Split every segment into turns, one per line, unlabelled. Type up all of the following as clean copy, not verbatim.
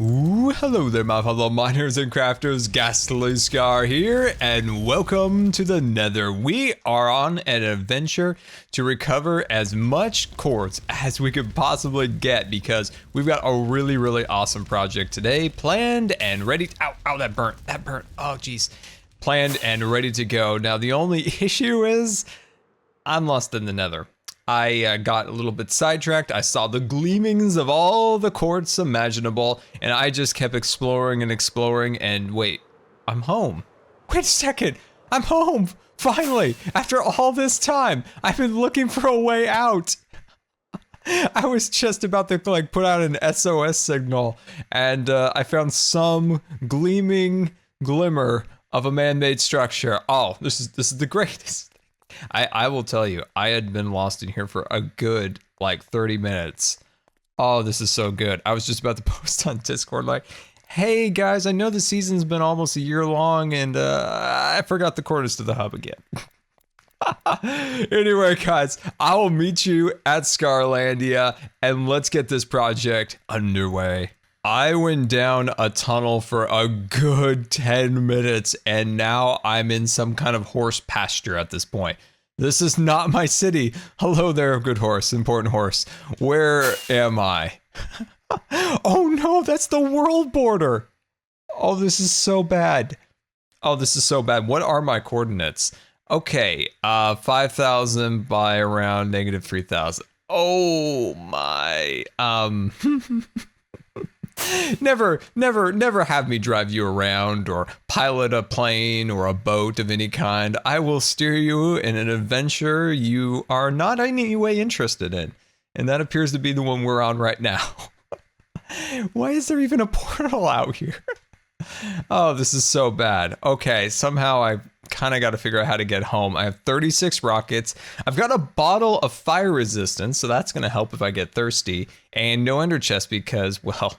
Ooh, hello there, my fellow miners and crafters. GoodTimesWithScar here, and welcome to the Nether. We are on an adventure to recover as much quartz as we could possibly get because we've got a really awesome project today planned and ready. Ow, that burnt. Oh, jeez. Planned and ready to go. Now, the only issue is I'm lost in the Nether. I got a little bit sidetracked. I saw the gleamings of all the quartz imaginable, and I just kept exploring and wait, I'm home. Wait a second, I'm home, finally, after all this time. I've been looking for a way out. I was just about to put out an SOS signal, and I found some gleaming glimmer of a man-made structure. Oh, this is the greatest. I will tell you, I had been lost in here for a good 30 minutes. Oh, this is so good. I was just about to post on Discord hey guys, I know the season's been almost a year long and I forgot the coordinates to the hub again. Anyway guys, I will meet you at Scarlandia and let's get this project underway. I went down a tunnel for a good 10 minutes and now I'm in some kind of horse pasture at this point. This is not my city. Hello there, good horse, important horse. Where am I? Oh no, that's the world border. Oh, this is so bad. Oh, this is so bad. What are my coordinates? Okay, 5,000 by around -3,000. Oh my, Never have me drive you around or pilot a plane or a boat of any kind. I will steer you in an adventure you are not in any way interested in. And that appears to be the one we're on right now. Why is there even a portal out here? Oh, this is so bad. Okay, somehow I kind of got to figure out how to get home. I have 36 rockets. I've got a bottle of fire resistance, so that's going to help if I get thirsty. And no ender chest because, well,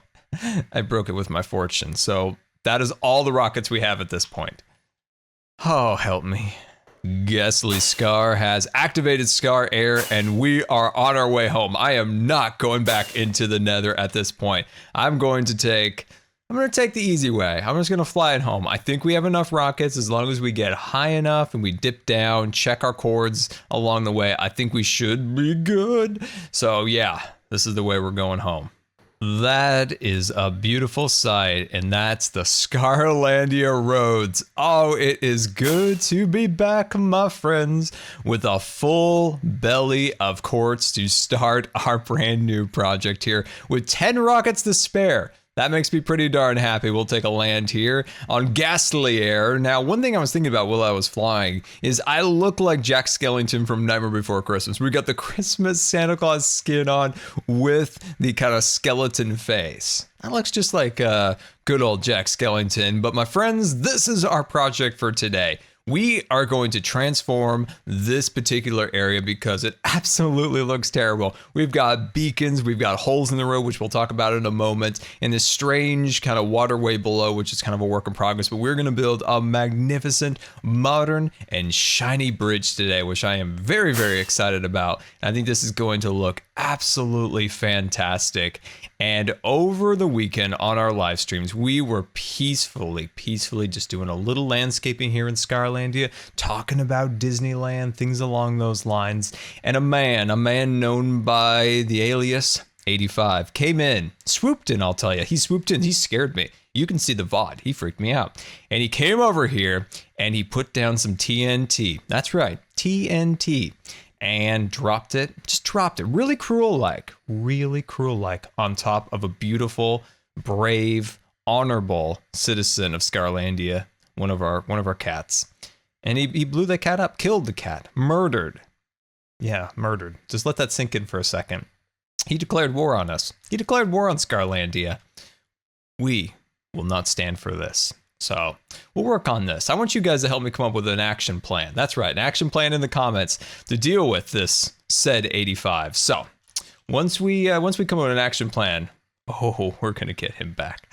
I broke it with my fortune. So that is all the rockets we have at this point. Oh, help me. GoodTimesWithScar has activated Scar Air and we are on our way home. I am not going back into the Nether at this point. I'm going to take the easy way. I'm just going to fly it home. I think we have enough rockets as long as we get high enough and we dip down, check our cords along the way. I think we should be good. So yeah, this is the way we're going home. That is a beautiful sight, and that's the Scarlandia roads. Oh, it is good to be back, my friends, with a full belly of quartz to start our brand new project here with 10 rockets to spare. That makes me pretty darn happy. We'll take a land here on ghastly air. Now, one thing I was thinking about while I was flying is I look like Jack Skellington from Nightmare Before Christmas. We got the Christmas Santa Claus skin on with the kind of skeleton face. That looks just like good old Jack Skellington. But my friends, this is our project for today. We are going to transform this particular area because it absolutely looks terrible. We've got beacons, we've got holes in the road, which we'll talk about in a moment, and this strange kind of waterway below, which is kind of a work in progress. But we're going to build a magnificent, modern, and shiny bridge today, which I am very excited about. I think this is going to look absolutely fantastic. And over the weekend on our live streams, we were peacefully just doing a little landscaping here in Scarlandia, talking about Disneyland, things along those lines. And a man known by the alias 85 came in, swooped in, I'll tell you. He swooped in, he scared me. You can see the VOD, he freaked me out. And he came over here and he put down some TNT. That's right, TNT. And dropped it really cruel like on top of a beautiful, brave, honorable citizen of Scarlandia, one of our cats. And he blew the cat up, killed the cat, murdered. Yeah, murdered. Just let that sink in for a second. He declared war on us. He declared war on Scarlandia. We will not stand for this. So we'll work on this. I want you guys to help me come up with an action plan. That's right, an action plan in the comments to deal with this said 85. So once we come up with an action plan, oh, we're gonna get him back.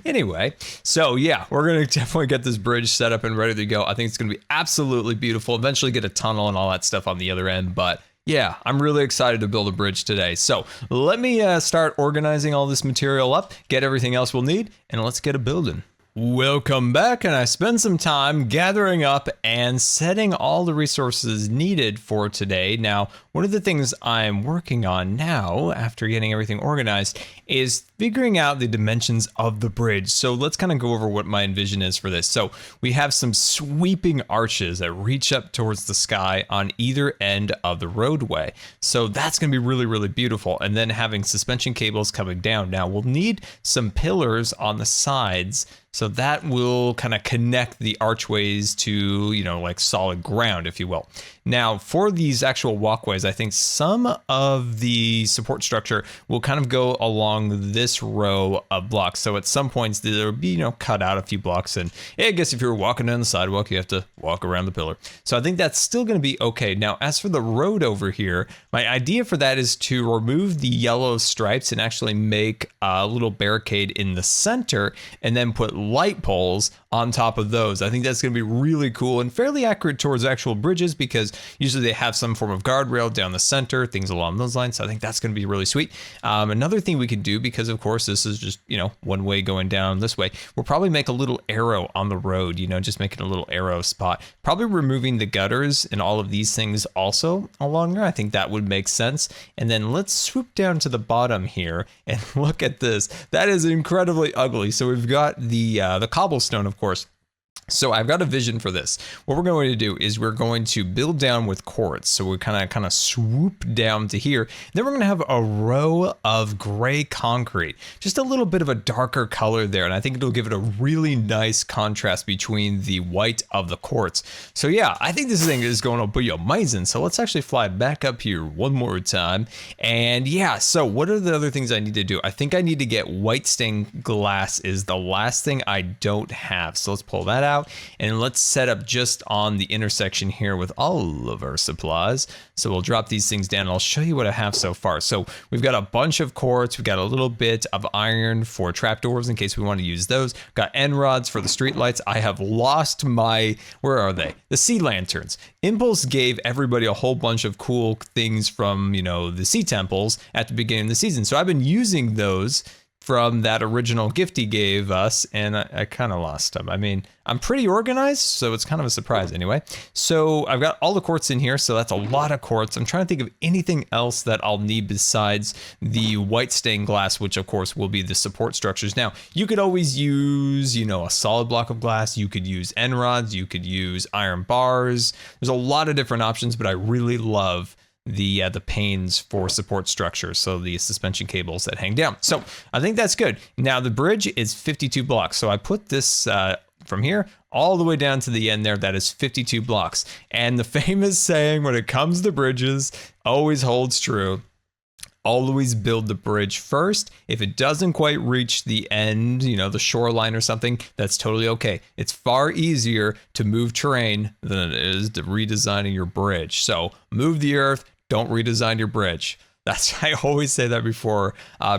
Anyway, so yeah, we're gonna definitely get this bridge set up and ready to go. I think it's gonna be absolutely beautiful. Eventually get a tunnel and all that stuff on the other end, but Yeah, I'm really excited to build a bridge today. So let me start organizing all this material up, get everything else we'll need, and let's get a building. Welcome back, and I spent some time gathering up and setting all the resources needed for today. Now, one of the things I'm working on now, after getting everything organized, is figuring out the dimensions of the bridge. So let's kind of go over what my envision is for this. So we have some sweeping arches that reach up towards the sky on either end of the roadway. So that's going to be really, really beautiful. And then having suspension cables coming down. Now we'll need some pillars on the sides, so that will kind of connect the archways to, you know, like solid ground, if you will. Now, for these actual walkways, I think some of the support structure will kind of go along this row of blocks. So at some points, there will be, you know, cut out a few blocks. And I guess if you're walking down the sidewalk, you have to walk around the pillar. So I think that's still going to be okay. Now, as for the road over here, my idea for that is to remove the yellow stripes and actually make a little barricade in the center and then put light poles on top of those. I think that's going to be really cool and fairly accurate towards actual bridges, because usually they have some form of guardrail down the center, things along those lines. So I think that's going to be really sweet. Another thing we could do, because of course this is just, you know, one way going down this way, we'll probably make a little arrow on the road, you know, just making a little arrow spot, probably removing the gutters and all of these things also along there. I think that would make sense. And then let's swoop down to the bottom here and look at this. That is incredibly ugly. So we've got the cobblestone, of course. So I've got a vision for this. What we're going to do is we're going to build down with quartz. So we kind of swoop down to here. Then we're going to have a row of gray concrete, just a little bit of a darker color there. And I think it'll give it a really nice contrast between the white of the quartz. So yeah, I think this thing is going to be amazing. So let's actually fly back up here one more time. And yeah, so what are the other things I need to do? I think I need to get white stained glass is the last thing I don't have. So let's pull that out. And let's set up just on the intersection here with all of our supplies. So we'll drop these things down and I'll show you what I have so far. So we've got a bunch of quartz. We've got a little bit of iron for trapdoors in case we want to use those. Got end rods for the street lights. I have lost my, where are they? The sea lanterns. Impulse gave everybody a whole bunch of cool things from, you know, the sea temples at the beginning of the season. So I've been using those from that original gift he gave us, and I kind of lost them. I mean, I'm pretty organized, so it's kind of a surprise anyway. So I've got all the quartz in here, so that's a lot of quartz. I'm trying to think of anything else that I'll need besides the white stained glass, which of course will be the support structures. Now, you could always use, you know, a solid block of glass. You could use end rods. You could use iron bars. There's a lot of different options, but I really love the panes for support structures, so the suspension cables that hang down. So I think that's good. Now the bridge is 52 blocks, so I put this from here all the way down to the end there. That is 52 blocks, and the famous saying when it comes to bridges always holds true. Always build the bridge first. If it doesn't quite reach the end, you know, the shoreline or something, that's totally okay. It's far easier to move terrain than it is to redesigning your bridge. So move the earth, don't redesign your bridge. I always say that before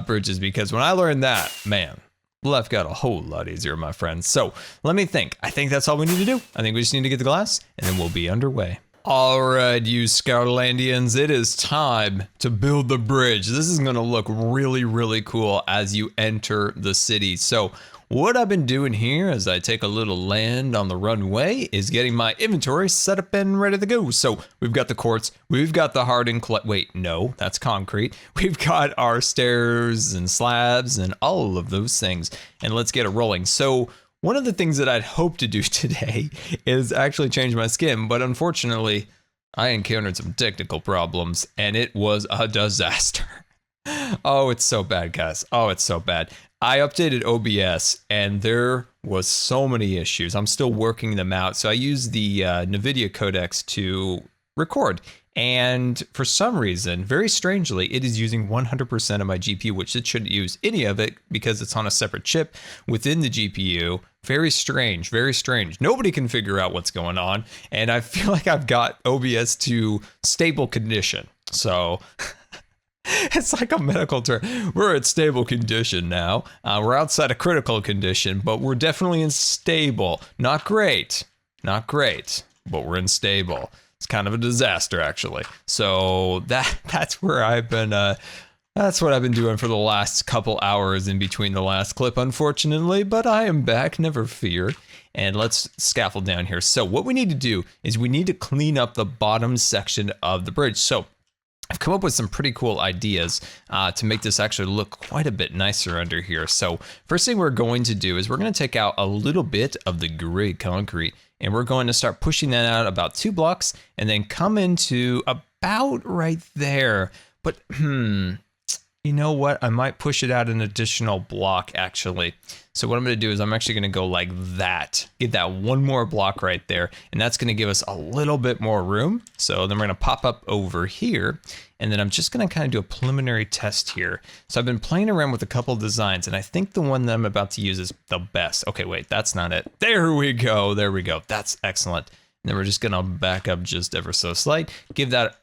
bridges, because when I learned that, man, life got a whole lot easier, my friends. So let me think. I think that's all we need to do. I think we just need to get the glass and then we'll be underway. All right, you Scoutlandians, it is time to build the bridge. This is going to look really, really cool as you enter the city. So what I've been doing here as I take a little land on the runway is getting my inventory set up and ready to go. So we've got the quartz, we've got the hardened wait, no, that's concrete. We've got our stairs and slabs and all of those things. And let's get it rolling. So one of the things that I'd hoped to do today is actually change my skin, but unfortunately, I encountered some technical problems, and it was a disaster. Oh, it's so bad, guys. Oh, it's so bad. I updated OBS, and there was so many issues. I'm still working them out, so I used the NVIDIA codecs to record. And for some reason, very strangely, it is using 100% of my GPU, which it shouldn't use any of it because it's on a separate chip within the GPU. Very strange, very strange. Nobody can figure out what's going on. And I feel like I've got OBS to stable condition. So it's like a medical term. We're at stable condition now. We're outside of critical condition, but we're definitely in stable. Not great, but we're in stable. It's kind of a disaster, actually. So that's where I've been. That's what I've been doing for the last couple hours in between the last clip, unfortunately. But I am back, never fear. And let's scaffold down here. So what we need to do is we need to clean up the bottom section of the bridge. So I've come up with some pretty cool ideas to make this actually look quite a bit nicer under here. So first thing we're going to do is we're going to take out a little bit of the gray concrete, and we're going to start pushing that out about 2 blocks and then come into about right there. But you know what? I might push it out an additional block, actually. So what I'm going to do is I'm actually going to go like that. Get that 1 more block right there. And that's going to give us a little bit more room. So then we're going to pop up over here. And then I'm just going to kind of do a preliminary test here. So I've been playing around with a couple designs, and I think the one that I'm about to use is the best. Okay, wait, that's not it. There we go. There we go. That's excellent. And then we're just going to back up just ever so slight. Give that,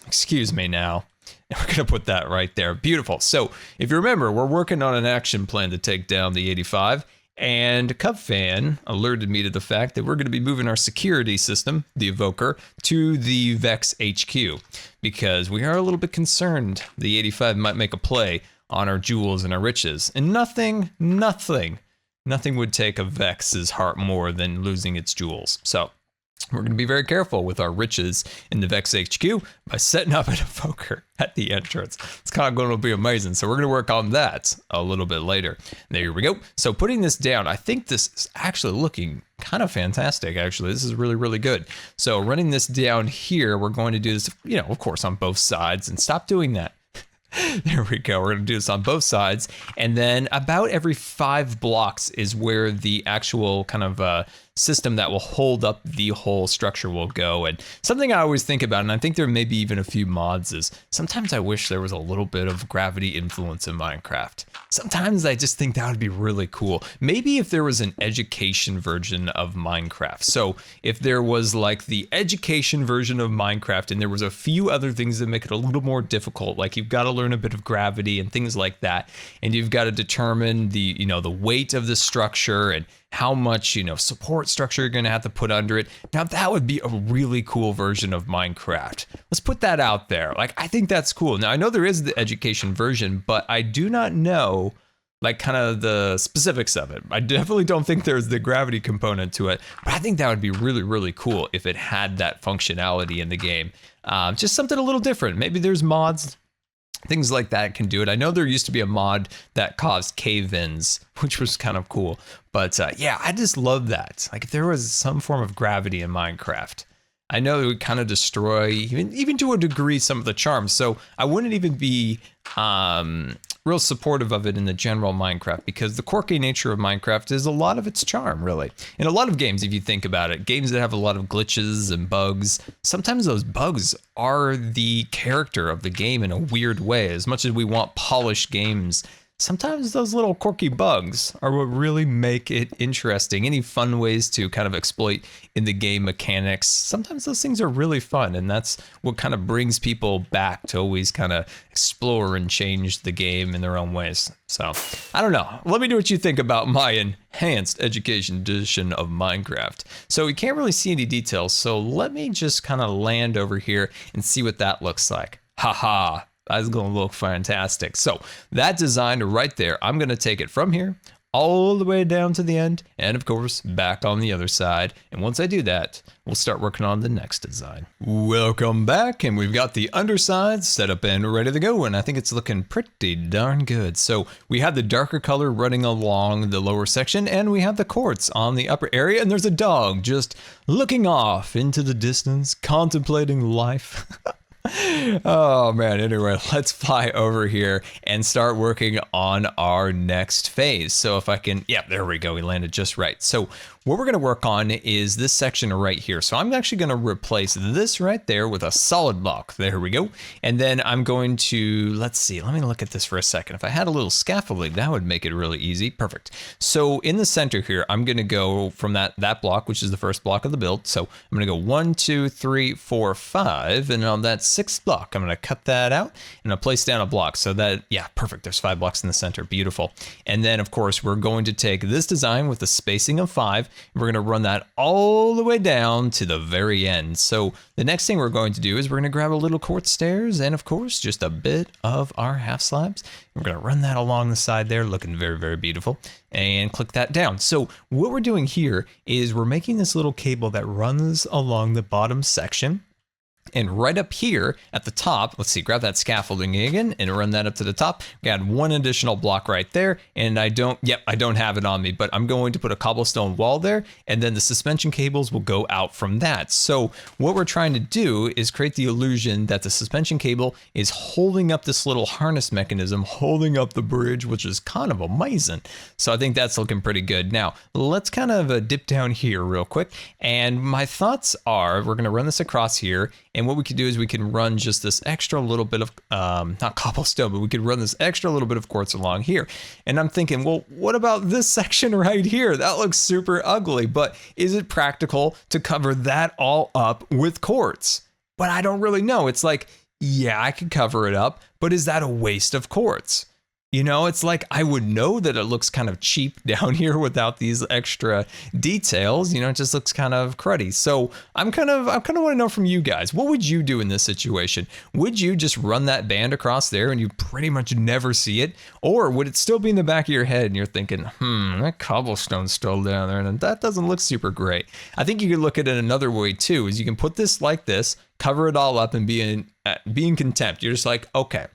excuse me now. And we're going to put that right there. Beautiful. So if you remember, we're working on an action plan to take down the 85. And CubFan alerted me to the fact that we're going to be moving our security system, the Evoker, to the Vex HQ. Because we are a little bit concerned the 85 might make a play on our jewels and our riches. And nothing would take a Vex's heart more than losing its jewels. So we're going to be very careful with our riches in the Vex HQ by setting up an Evoker at the entrance. It's kind of going to be amazing. So we're going to work on that a little bit later. There we go. So putting this down, I think this is actually looking kind of fantastic, actually. This is really, really good. So running this down here, we're going to do this, you know, of course, on both sides, and stop doing that. There we go. We're going to do this on both sides. And then about every 5 blocks is where the actual kind of system that will hold up the whole structure will go. And something I always think about, and I think there may be even a few mods, is sometimes I wish there was a little bit of gravity influence in Minecraft. Sometimes I just think that would be really cool. Maybe if there was an education version of Minecraft. So if there was like the education version of Minecraft and there was a few other things that make it a little more difficult, like you've got to learn a bit of gravity and things like that, and you've got to determine the, you know, the weight of the structure and how much, you know, support structure you're going to have to put under it. Now that would be a really cool version of Minecraft. Let's put that out there. Like, I think that's cool. Now I know there is the education version, but I do not know like kind of the specifics of it. I definitely don't think there's the gravity component to it, but I think that would be really, really cool if it had that functionality in the game. Just something a little different. Maybe there's mods, things like that can do it. I know there used to be a mod that caused cave-ins, which was kind of cool. But yeah, I just love that. Like if there was some form of gravity in Minecraft, I know it would kind of destroy, even to a degree, some of the charm. So I wouldn't even be real supportive of it in the general Minecraft, because the quirky nature of Minecraft is a lot of its charm, really. In a lot of games, if you think about it, games that have a lot of glitches and bugs, sometimes those bugs are the character of the game in a weird way. As much as we want polished games, sometimes those little quirky bugs are what really make it interesting. Any fun ways to kind of exploit in the game mechanics, sometimes those things are really fun, and that's what kind of brings people back to always kind of explore and change the game in their own ways. So, I don't know. Let me know what you think about my enhanced education edition of Minecraft. So we can't really see any details, so let me just kind of land over here and see what that looks like. Haha. That's going to look fantastic. So that design right there, I'm going to take it from here all the way down to the end, and of course back on the other side. And once I do that, we'll start working on the next design. Welcome back, and we've got the underside set up and ready to go, and I think it's looking pretty darn good. So we have the darker color running along the lower section, and we have the quartz on the upper area, and there's a dog just looking off into the distance, contemplating life. Oh man, anyway, let's fly over here and start working on our next phase. So if I can, yeah, there we go, we landed just right. So what we're going to work on is this section right here. So I'm actually going to replace this right there with a solid block. There we go. And then I'm going to, let's see, let me look at this for a second. If I had a little scaffolding, that would make it really easy. Perfect. So in the center here, I'm going to go from that block, which is the first block of the build. So I'm going to go 1, 2, 3, 4, 5. And on that 6th block. I'm going to cut that out and I'll place down a block. So that, yeah, perfect. There's 5 blocks in the center. Beautiful. And then, of course, we're going to take this design with a spacing of 5. And we're going to run that all the way down to the very end. So the next thing we're going to do is we're going to grab a little quartz stairs and, of course, just a bit of our half slabs. We're going to run that along the side there, looking very, very beautiful, and click that down. So what we're doing here is we're making this little cable that runs along the bottom section. And right up here at the top, let's see, grab that scaffolding again and run that up to the top. We got 1 additional block right there. And I don't have it on me, but I'm going to put a cobblestone wall there. And then the suspension cables will go out from that. So what we're trying to do is create the illusion that the suspension cable is holding up this little harness mechanism, holding up the bridge, which is kind of amazing. So I think that's looking pretty good. Now, let's kind of dip down here real quick. And my thoughts are, we're going to run this across here. And what we could do is we can run just this extra little bit of, not cobblestone, but we could run this extra little bit of quartz along here. And I'm thinking, well, what about this section right here? That looks super ugly, but is it practical to cover that all up with quartz? But I don't really know. It's like, yeah, I could cover it up, but is that a waste of quartz? You know, it's like I would know that it looks kind of cheap down here without these extra details. You know, it just looks kind of cruddy. So I kind of want to know from you guys, what would you do in this situation? Would you just run that band across there and you pretty much never see it? Or would it still be in the back of your head and you're thinking, that cobblestone's still down there and that doesn't look super great? I think you could look at it another way too, is you can put this like this, cover it all up and be in contempt. You're just like, okay.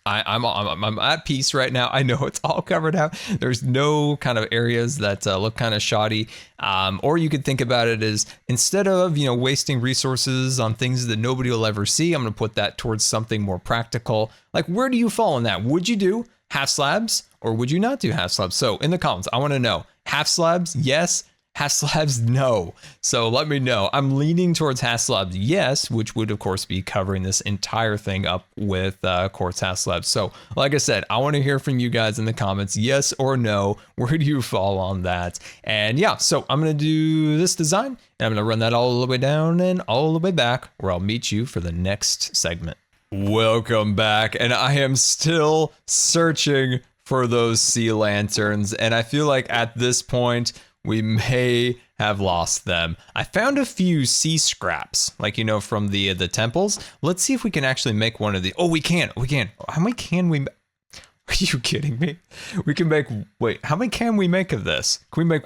I'm at peace right now. I know it's all covered out. There's no kind of areas that look kind of shoddy. Or you could think about it as, instead of, wasting resources on things that nobody will ever see, I'm going to put that towards something more practical. Like, where do you fall in that? Would you do half slabs or would you not do half slabs? So in the comments, I want to know, half slabs, yes. Half slabs, no. So let me know. I'm leaning towards half slabs, yes, which would of course be covering this entire thing up with quartz half slabs. So like I said, I want to hear from you guys in the comments, yes or no. Where do you fall on that? And yeah, so I'm going to do this design and I'm going to run that all the way down and all the way back, where I'll meet you for the next segment. Welcome back. And I am still searching for those sea lanterns. And I feel like at this point, we may have lost them. I found a few sea scraps, like, from the temples. Let's see if we can actually make one of the, oh, we can. How many can we, are you kidding me? We can make, wait, how many can we make of this? Can we make,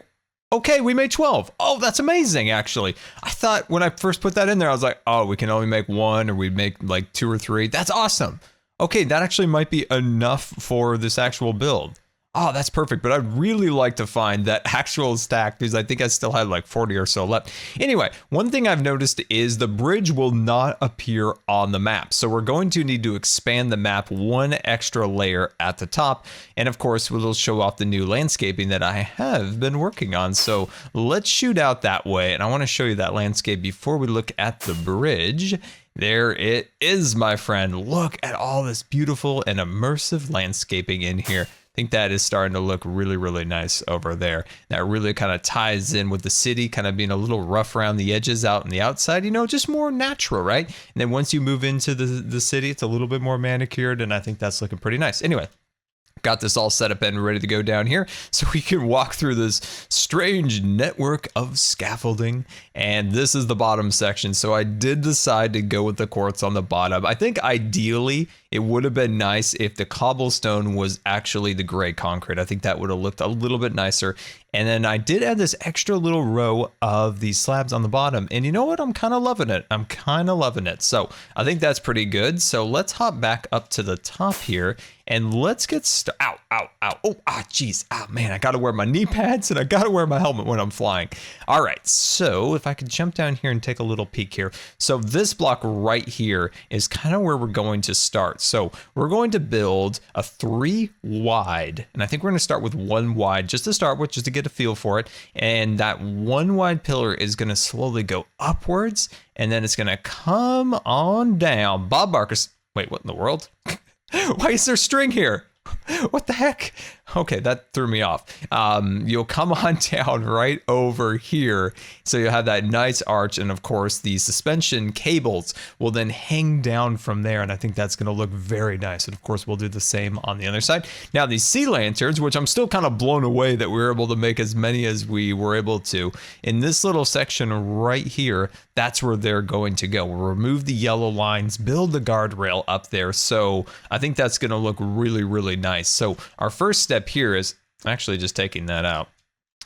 okay, we made 12. Oh, that's amazing, actually. I thought when I first put that in there, I was like, oh, we can only make 1 or we'd make like 2 or 3. That's awesome. Okay, that actually might be enough for this actual build. Oh, that's perfect. But I'd really like to find that actual stack because I think I still had like 40 or so left. Anyway, one thing I've noticed is the bridge will not appear on the map. So we're going to need to expand the map 1 extra layer at the top. And of course, we'll show off the new landscaping that I have been working on. So let's shoot out that way. And I want to show you that landscape before we look at the bridge. There it is, my friend. Look at all this beautiful and immersive landscaping in here. I think that is starting to look really, really nice over there. That really kind of ties in with the city kind of being a little rough around the edges out on the outside, just more natural, right? And then once you move into the city, it's a little bit more manicured, and I think that's looking pretty nice. Anyway, got this all set up and ready to go down here so we can walk through this strange network of scaffolding. And this is the bottom section. So I did decide to go with the quartz on the bottom. I think ideally it would have been nice if the cobblestone was actually the gray concrete. I think that would have looked a little bit nicer. And then I did add this extra little row of these slabs on the bottom. And you know what? I'm kind of loving it. So I think that's pretty good. So let's hop back up to the top here and let's get ow. Oh, geez. Man, I got to wear my knee pads and I got to wear my helmet when I'm flying. All right. So if I could jump down here and take a little peek here. So this block right here is kind of where we're going to start. So we're going to build a 3 wide, and I think we're going to start with 1 wide just to start with, just to get a feel for it. And that 1 wide pillar is going to slowly go upwards, and then it's going to come on down. Bob Barker's, wait, what in the world? Why is there string here? What the heck? Okay, that threw me off. You'll come on down right over here. So you'll have that nice arch. And of course, the suspension cables will then hang down from there. And I think that's going to look very nice. And of course, we'll do the same on the other side. Now, these sea lanterns, which I'm still kind of blown away that we were able to make as many as we were able to. In this little section right here, that's where they're going to go. We'll remove the yellow lines, build the guardrail up there. So I think that's going to look really, really nice. So our first step here is actually just taking that out.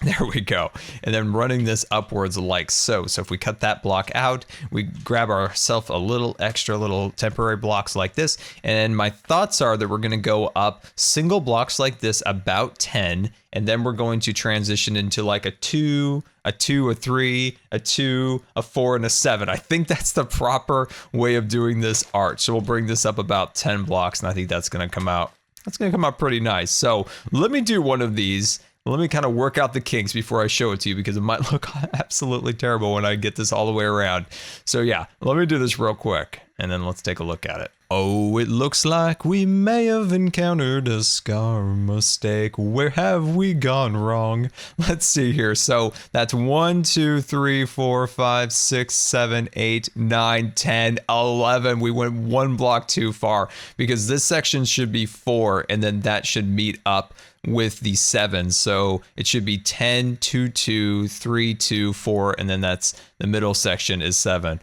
There we go. And then running this upwards like so. So if we cut that block out, we grab ourselves a little extra little temporary blocks like this. And my thoughts are that we're going to go up single blocks like this, about 10. And then we're going to transition into like a 2, a 3, a 2, a 4, and a 7. I think that's the proper way of doing this arch. So we'll bring this up about 10 blocks. And I think that's going to come out. That's going to come out pretty nice. So let me do one of these. Let me kind of work out the kinks before I show it to you, because it might look absolutely terrible when I get this all the way around. So yeah, let me do this real quick and then let's take a look at it. Oh, it looks like we may have encountered a scar mistake. Where have we gone wrong? Let's see here. So that's 1, 2, 3, 4, 5, 6, 7, 8, 9, 10, 11. We went one block too far because this section should be 4 and then that should meet up with the 7. So it should be 10, 2, 2, 3, 2, 4, and then that's the middle section is 7.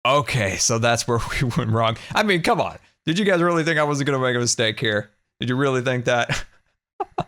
Okay, so that's where we went wrong. I mean, come on. Did you guys really think I wasn't going to make a mistake here? Did you really think that?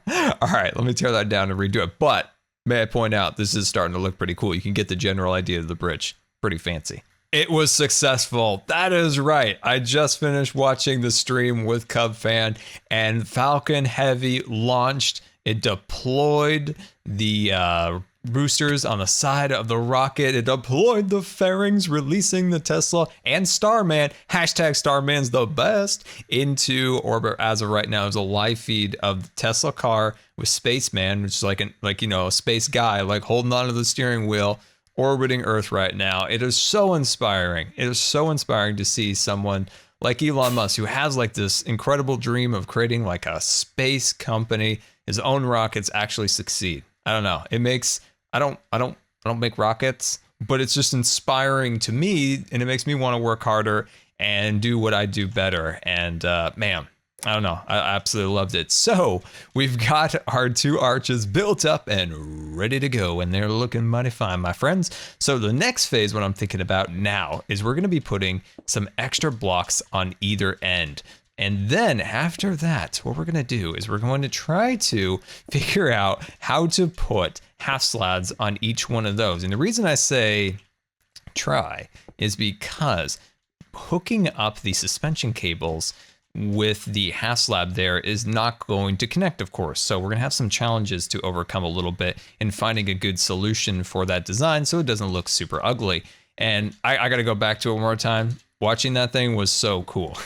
All right, let me tear that down and redo it. But may I point out, this is starting to look pretty cool. You can get the general idea of the bridge. Pretty fancy. It was successful. That is right. I just finished watching the stream with Cub Fan, and Falcon Heavy launched. It deployed the boosters on the side of the rocket. It deployed the fairings, releasing the Tesla and Starman, hashtag Starman's the best, into orbit. As of right now, there's a live feed of the Tesla car with Spaceman, which is like a space guy, like holding onto the steering wheel, orbiting Earth right now. It is so inspiring. It is so inspiring to see someone like Elon Musk, who has like this incredible dream of creating like a space company, his own rockets, actually succeed. I don't know. It makes I don't make rockets, but it's just inspiring to me, and it makes me want to work harder and do what I do better. And man, I don't know. I absolutely loved it. So we've got our 2 arches built up and ready to go, and they're looking mighty fine, my friends. So the next phase, what I'm thinking about now, is we're going to be putting some extra blocks on either end. And then after that, what we're going to do is we're going to try to figure out how to put half slabs on each one of those. And the reason I say try is because hooking up the suspension cables with the half slab there is not going to connect, of course. So we're going to have some challenges to overcome a little bit in finding a good solution for that design so it doesn't look super ugly. And I got to go back to it one more time. Watching that thing was so cool.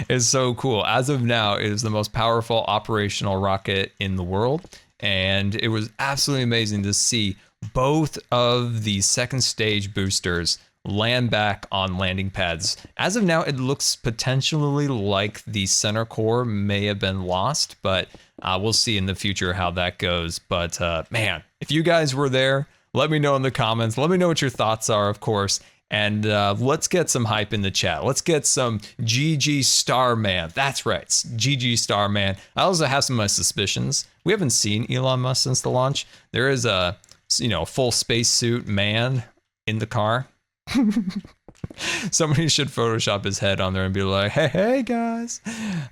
It's so cool. As of now, it is the most powerful operational rocket in the world. And it was absolutely amazing to see both of the second stage boosters land back on landing pads. As of now, it looks potentially like the center core may have been lost, but we'll see in the future how that goes. But man, if you guys were there, let me know in the comments. Let me know what your thoughts are, of course. And let's get some hype in the chat. Let's get some GG Starman. That's right, GG Starman. I also have some of my suspicions. We haven't seen Elon Musk since the launch. There is a full spacesuit man in the car. Somebody should Photoshop his head on there and be like, hey guys.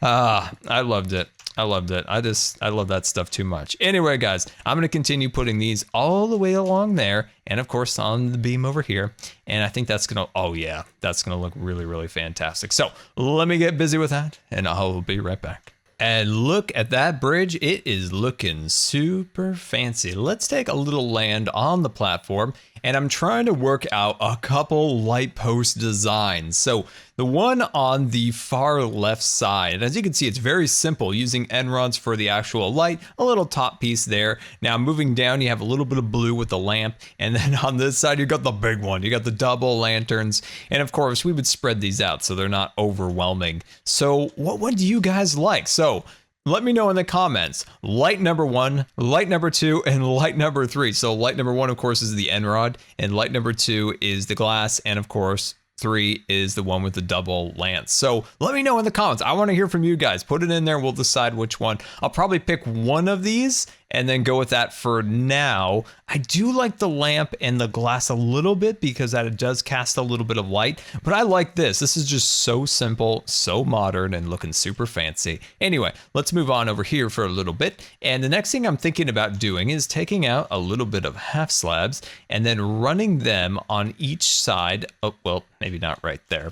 I loved it. I loved it. I love that stuff too much. Anyway, guys, I'm going to continue putting these all the way along there. And of course, on the beam over here. And I think that's going to, oh yeah, that's going to look really, really fantastic. So let me get busy with that and I'll be right back. And look at that bridge. It is looking super fancy. Let's take a little land on the platform. And I'm trying to work out a couple light post designs. So the one on the far left side, and as you can see, it's very simple, using end rods for the actual light, a little top piece there. Now moving down, you have a little bit of blue with the lamp. And then on this side, you got the big one. You got the double lanterns. And of course, we would spread these out so they're not overwhelming. So what do you guys like? So let me know in the comments. Light number 1, light number 2, and light number 3. So light number 1, of course, is the end rod, and light number 2 is the glass, and of course, 3 is the one with the double lance. So let me know in the comments. I want to hear from you guys. Put it in there. We'll decide which one. I'll probably pick one of these and then go with that for now. I do like the lamp and the glass a little bit because that does cast a little bit of light, but I like this. This is just so simple, so modern, and looking super fancy. Anyway, let's move on over here for a little bit. And the next thing I'm thinking about doing is taking out a little bit of half slabs and then running them on each side. Oh, well, maybe not right there.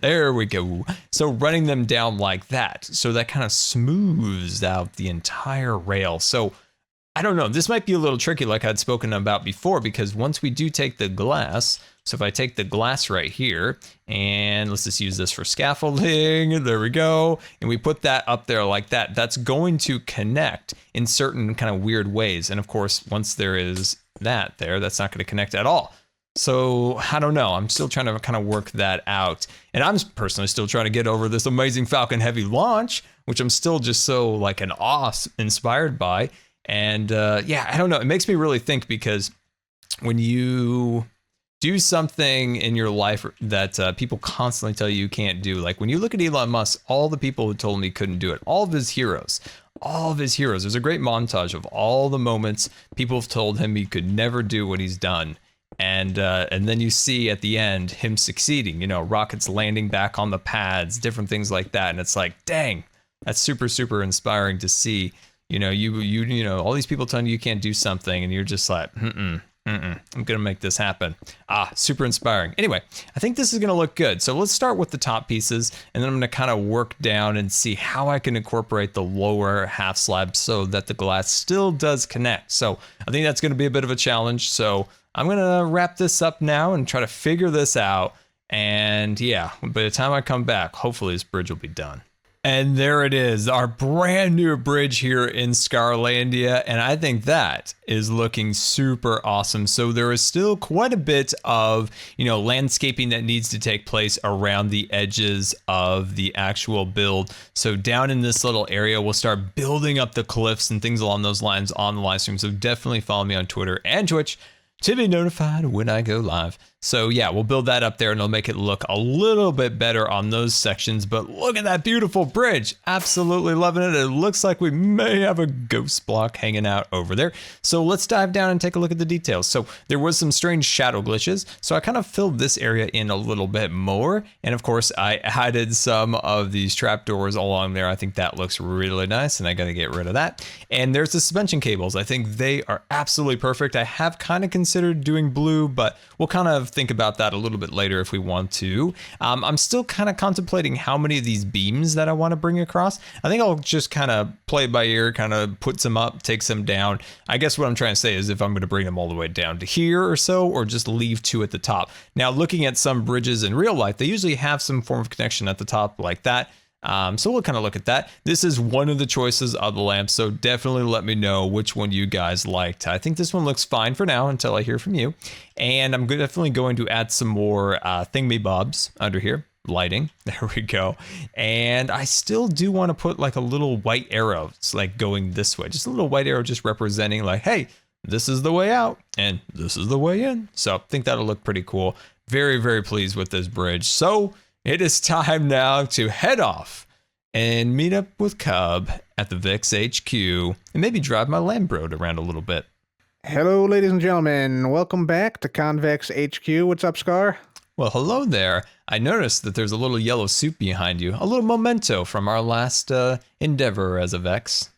There we go. So running them down like that. So that kind of smooths out the entire rail. So I don't know, this might be a little tricky like I'd spoken about before, because once we do take the glass, so if I take the glass right here, and let's just use this for scaffolding, there we go, and we put that up there like that, that's going to connect in certain kind of weird ways. And of course, once there is that there, that's not going to connect at all. So I don't know, I'm still trying to kind of work that out. And I'm personally still trying to get over this amazing Falcon Heavy launch, which I'm still just so like an awe inspired by. And yeah, I don't know. It makes me really think, because when you do something in your life that people constantly tell you can't do, like when you look at Elon Musk, all the people who told me he couldn't do it, all of his heroes, there's a great montage of all the moments people have told him he could never do what he's done. And then you see at the end him succeeding, you know, rockets landing back on the pads, different things like that. And it's like, dang, that's super, super inspiring to see. You know, you know, all these people telling you can't do something, and you're just like, I'm gonna make this happen. Super inspiring. Anyway, I think this is gonna look good. So let's start with the top pieces, and then I'm gonna kind of work down and see how I can incorporate the lower half slab so that the glass still does connect. So I think that's gonna be a bit of a challenge. So I'm gonna wrap this up now and try to figure this out. And yeah, by the time I come back, hopefully this bridge will be done. And there it is, our brand new bridge here in Scarlandia, and I think that is looking super awesome. So there is still quite a bit of, you know, landscaping that needs to take place around the edges of the actual build. So down in this little area, we'll start building up the cliffs and things along those lines on the live stream. So definitely follow me on Twitter and Twitch to be notified when I go live. So yeah, we'll build that up there and it'll make it look a little bit better on those sections. But look at that beautiful bridge. Absolutely loving it. It looks like we may have a ghost block hanging out over there. So let's dive down and take a look at the details. So there was some strange shadow glitches. So I kind of filled this area in a little bit more. And of course I added some of these trapdoors along there. I think that looks really nice and I got to get rid of that. And there's the suspension cables. I think they are absolutely perfect. I have kind of considered doing blue, but we'll kind of think about that a little bit later if we want to. I'm still kind of contemplating how many of these beams that I want to bring across. I think I'll just kind of play it by ear, kind of put some up, take some down. I guess what I'm trying to say is if I'm going to bring them all the way down to here or so, or just leave 2 at the top. Now, looking at some bridges in real life, they usually have some form of connection at the top like that. So we'll kind of look at that. This is one of the choices of the lamp, so definitely let me know which one you guys liked. I think this one looks fine for now until I hear from you. And I'm definitely going to add some more thingamybobs under here. Lighting, there we go. And I still do want to put like a little white arrow. It's like going this way, just a little white arrow just representing like, hey, this is the way out and this is the way in. So I think that'll look pretty cool. Very, very pleased with this bridge. So it is time now to head off and meet up with Cub at the Vex HQ and maybe drive my Lambroad around a little bit.
Hello, ladies and gentlemen. Welcome back to Convex HQ. What's up, Scar?
Well, hello there. I noticed that there's a little yellow suit behind you, a little memento from our last endeavor as a Vex.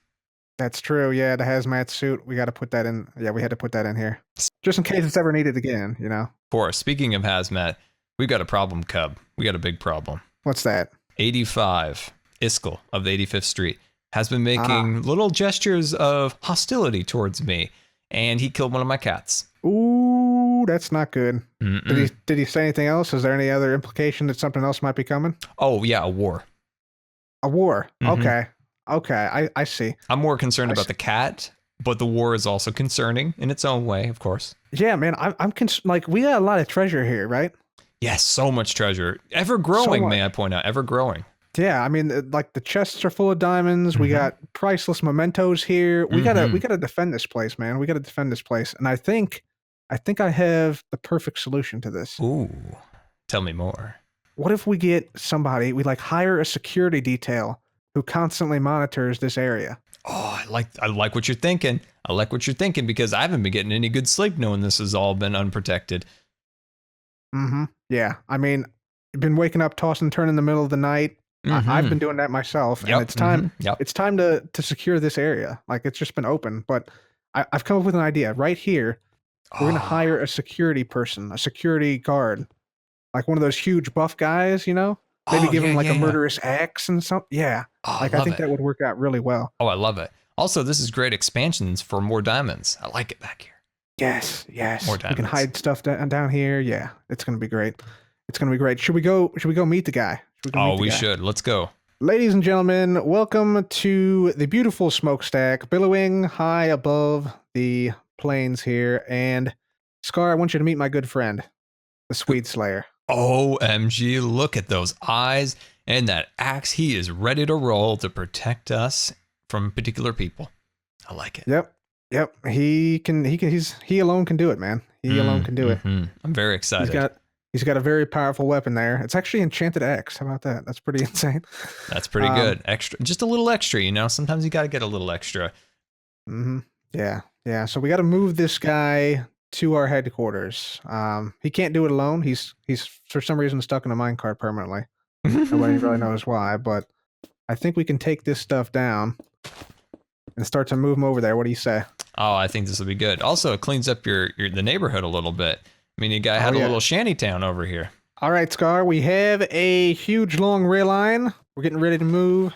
That's true. Yeah, the hazmat suit. We got to put that in. Yeah, we had to put that in here. Just in case it's ever needed again, you know?
Of course. Speaking of hazmat, we've got a problem, Cub. We got a big problem.
What's that?
85, Iskall of the 85th Street, has been making little gestures of hostility towards me, and he killed one of my cats.
Ooh, that's not good. Did he say anything else? Is there any other implication that something else might be coming?
Oh, yeah, a war.
A war. Okay. I see.
I'm more concerned about the cat, but the war is also concerning in its own way, of course.
Yeah, man, I'm like, we got a lot of treasure here, right?
Yes, so much treasure. Ever growing, may I point out, ever growing.
Yeah, I mean, like the chests are full of diamonds. We got priceless mementos here. We gotta defend this place, man. We gotta defend this place. And I think I have the perfect solution to this.
Ooh, tell me more.
What if we get somebody, we like hire a security detail who constantly monitors this area?
Oh, I like what you're thinking. I like what you're thinking because I haven't been getting any good sleep knowing this has all been unprotected.
Yeah. I mean, I've been waking up, tossing and turning in the middle of the night. I've been doing that myself, and it's time. It's time to secure this area. Like it's just been open, but I've come up with an idea right here. We're gonna hire a security person, a security guard, like one of those huge buff guys, you know. Maybe give him like a murderous axe and something. Yeah, like I think that would work out really well.
Oh, I love it. Also, this is great expansions for more diamonds. I like it back here.
Yes.
More diamonds.
We can hide stuff down here. Yeah, it's gonna be great. It's gonna be great. Should we go meet the guy?
We should. Let's go.
Ladies and gentlemen, welcome to the beautiful smokestack billowing high above the plains here. And Scar, I want you to meet my good friend, the Swede Slayer.
OMG, look at those eyes and that axe. He is ready to roll to protect us from particular people. I like it.
Yep. He alone can do it, man. He alone can do it.
I'm very excited.
He's got a very powerful weapon there. It's actually enchanted axe. How about that? That's pretty insane.
That's pretty good. Extra, just a little extra, you know. Sometimes you got to get a little extra.
Yeah. So we got to move this guy to our headquarters. He can't do it alone. He's for some reason stuck in a minecart permanently. Nobody really knows why, but I think we can take this stuff down and start to move him over there. What do you say?
Oh, I think this will be good. Also, it cleans up the neighborhood a little bit. I mean, you guy had a little shanty town over here.
All right, Scar, we have a huge long rail line. We're getting ready to move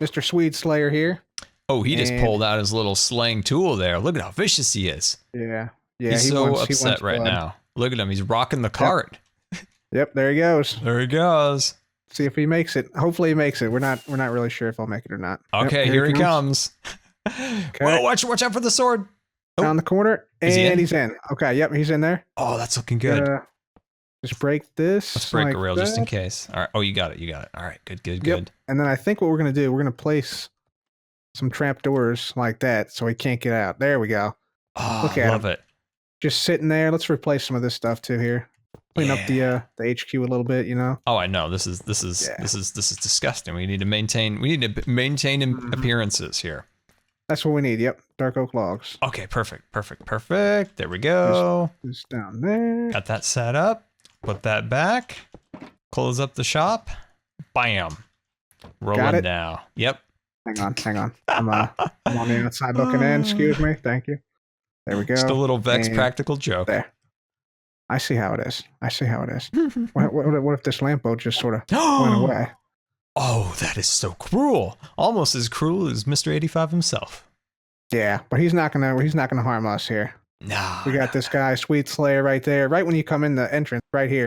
Mr. Swede Slayer here.
Oh, he just pulled out his little slaying tool there. Look at how vicious he is.
Yeah.
He's so upset right now. Look at him. He's rocking the cart.
Yep, there he goes.
There he goes.
See if he makes it. Hopefully he makes it. We're not really sure if I'll make it or not.
Okay, here he comes. Okay. Whoa, watch out for the sword.
Down the corner, and he's in. Okay, yep, he's in there.
Oh, that's looking good.
Just break this.
Let's break a rail just in case. All right. Oh, you got it. All right. Good.
And then I think what we're going to do, we're going to place some trap doors like that so he can't get out. There we go.
Oh, Look at him. It.
Just sitting there. Let's replace some of this stuff too here. Clean up the HQ a little bit, you know.
Oh, I know. This is disgusting. We need to maintain appearances here.
That's what we need. Yep. Dark oak logs.
Okay, perfect. There we go.
Just down there.
Got that set up. Put that back. Close up the shop. Bam. Rolling now. Yep.
Hang on. I'm on the outside looking in. Excuse me. Thank you. There we go.
Just a little Vex practical joke.
There. I see how it is. What if this lamp boat just sort of went away?
Oh, that is so cruel. Almost as cruel as Mr. 85 himself.
Yeah, but he's not gonna harm us here.
No.
We got this guy, Swede Slayer, right there. Right when you come in the entrance, right here.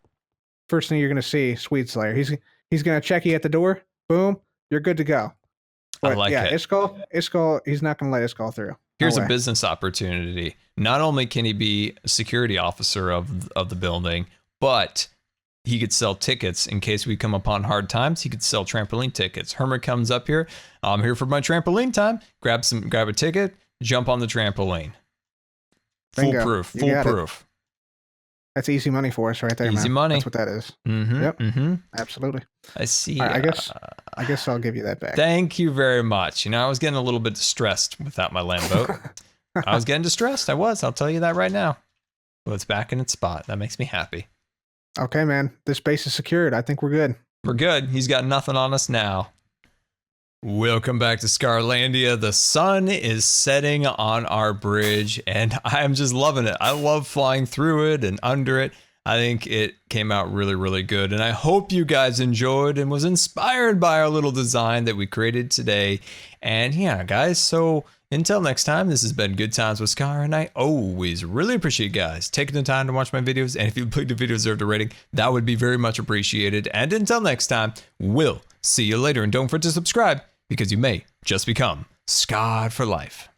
First thing you're gonna see, Swede Slayer. He's gonna check you at the door. Boom, you're good to go. But,
I like it.
Iskall, he's not gonna let Iskall through.
Here's a business opportunity. Not only can he be a security officer of the building, but he could sell tickets in case we come upon hard times. He could sell trampoline tickets. Hermit comes up here. I'm here for my trampoline time. Grab a ticket, jump on the trampoline. Foolproof.
That's easy money for us right there,
Easy
man.
money.
That's what that is.
Yep.
Absolutely.
I see.
Right, I guess I'll give you that back.
Thank you very much. You know, I was getting a little bit distressed without my lamb boat. I was getting distressed. I'll tell you that right now. Well, it's back in its spot. That makes me happy.
Okay, man. This base is secured. I think we're good.
We're good. He's got nothing on us now. Welcome back to Scarlandia. The sun is setting on our bridge, and I'm just loving it. I love flying through it and under it. I think it came out really, really good, and I hope you guys enjoyed and was inspired by our little design that we created today. And yeah, guys, so until next time, this has been Good Times with Scar, and I always really appreciate you guys taking the time to watch my videos, and if you believe the video deserved a rating, that would be very much appreciated. And until next time, we'll see you later, and don't forget to subscribe, because you may just become scarred for life.